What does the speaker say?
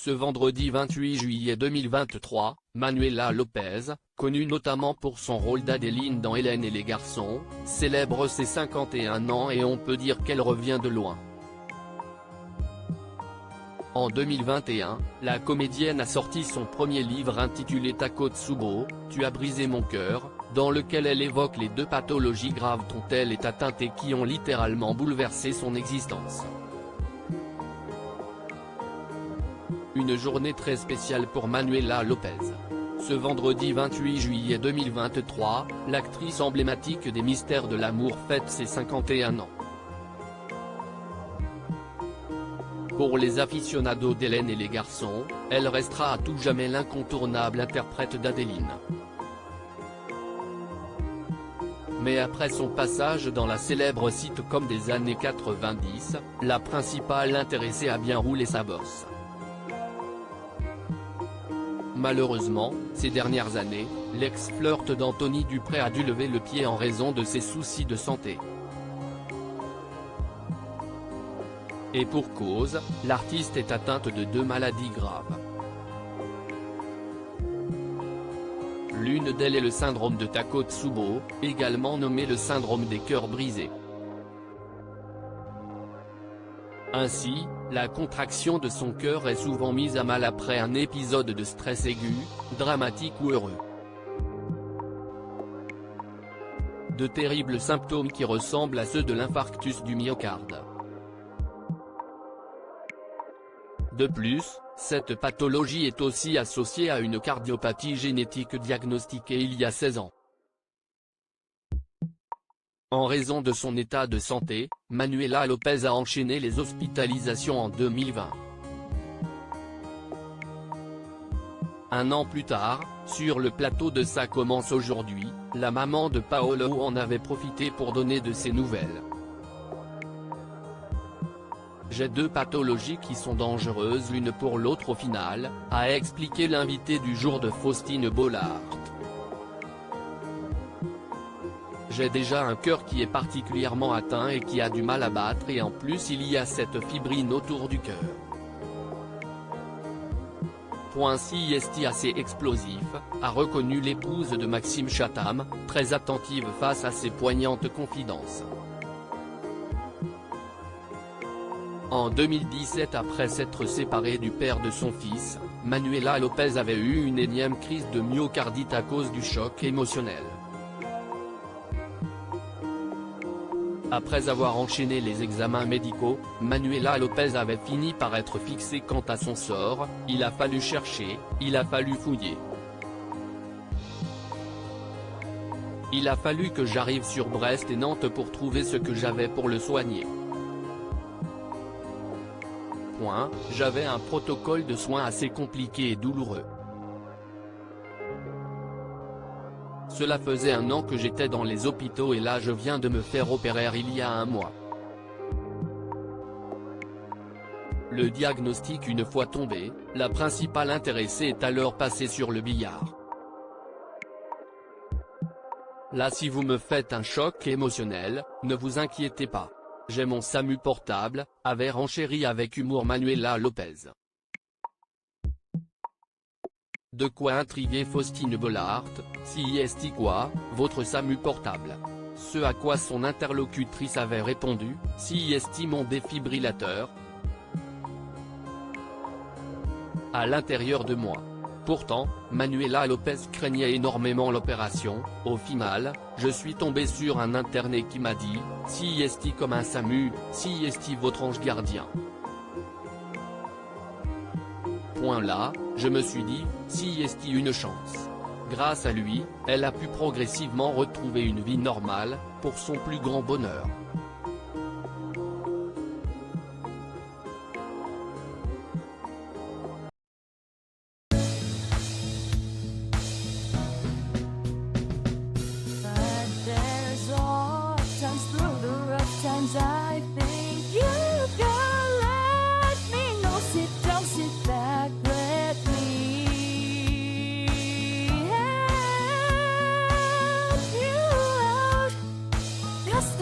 Ce vendredi 28 juillet 2023, Manuela Lopez, connue notamment pour son rôle d'Adeline dans Hélène et les garçons, célèbre ses 51 ans et on peut dire qu'elle revient de loin. En 2021, la comédienne a sorti son premier livre intitulé Takotsubo, Tu as brisé mon cœur, dans lequel elle évoque les 2 pathologies graves dont elle est atteinte et qui ont littéralement bouleversé son existence. Une journée très spéciale pour Manuela Lopez. Ce vendredi 28 juillet 2023, l'actrice emblématique des Mystères de l'amour fête ses 51 ans. Pour les aficionados d'Hélène et les garçons, elle restera à tout jamais l'incontournable interprète d'Adeline. Mais après son passage dans la célèbre sitcom des années 90, la principale intéressée a bien roulé sa bosse. Malheureusement, ces dernières années, l'ex-flirt d'Anthony Dupré a dû lever le pied en raison de ses soucis de santé. Et pour cause, l'artiste est atteinte de 2 maladies graves. L'une d'elles est le syndrome de Takotsubo, également nommé le syndrome des cœurs brisés. Ainsi, la contraction de son cœur est souvent mise à mal après un épisode de stress aigu, dramatique ou heureux. De terribles symptômes qui ressemblent à ceux de l'infarctus du myocarde. De plus, cette pathologie est aussi associée à une cardiopathie génétique diagnostiquée il y a 16 ans. En raison de son état de santé, Manuela Lopez a enchaîné les hospitalisations en 2020. Un an plus tard, sur le plateau de Ça commence aujourd'hui, la maman de Paolo en avait profité pour donner de ses nouvelles. J'ai 2 pathologies qui sont dangereuses l'une pour l'autre au final, a expliqué l'invité du jour de Faustine Bollaert. J'ai déjà un cœur qui est particulièrement atteint et qui a du mal à battre et en plus il y a cette fibrine autour du cœur. Si est assez explosif, a reconnu l'épouse de Maxime Chatham, très attentive face à ses poignantes confidences. En 2017 après s'être séparée du père de son fils, Manuela Lopez avait eu une énième crise de myocardite à cause du choc émotionnel. Après avoir enchaîné les examens médicaux, Manuela Lopez avait fini par être fixée quant à son sort, il a fallu chercher, il a fallu fouiller. Il a fallu que j'arrive sur Brest et Nantes pour trouver ce que j'avais pour le soigner. J'avais un protocole de soins assez compliqué et douloureux. Cela faisait 1 an que j'étais dans les hôpitaux et là je viens de me faire opérer il y a 1 mois. Le diagnostic une fois tombé, la principale intéressée est alors passée sur le billard. Là si vous me faites un choc émotionnel, ne vous inquiétez pas. J'ai mon SAMU portable, avait renchéri avec humour Manuela Lopez. De quoi intriguer Faustine Bollaert, si est quoi, votre SAMU portable. Ce à quoi son interlocutrice avait répondu, si est mon défibrillateur. À l'intérieur de moi. Pourtant, Manuela Lopez craignait énormément l'opération, au final, je suis tombé sur un interné qui m'a dit, si est comme un SAMU, si est votre ange gardien. Là, je me suis dit, si est une chance. Grâce à lui, elle a pu progressivement retrouver une vie normale, pour son plus grand bonheur. I think you can let me know. Sit down, sit back, let me help you out. Just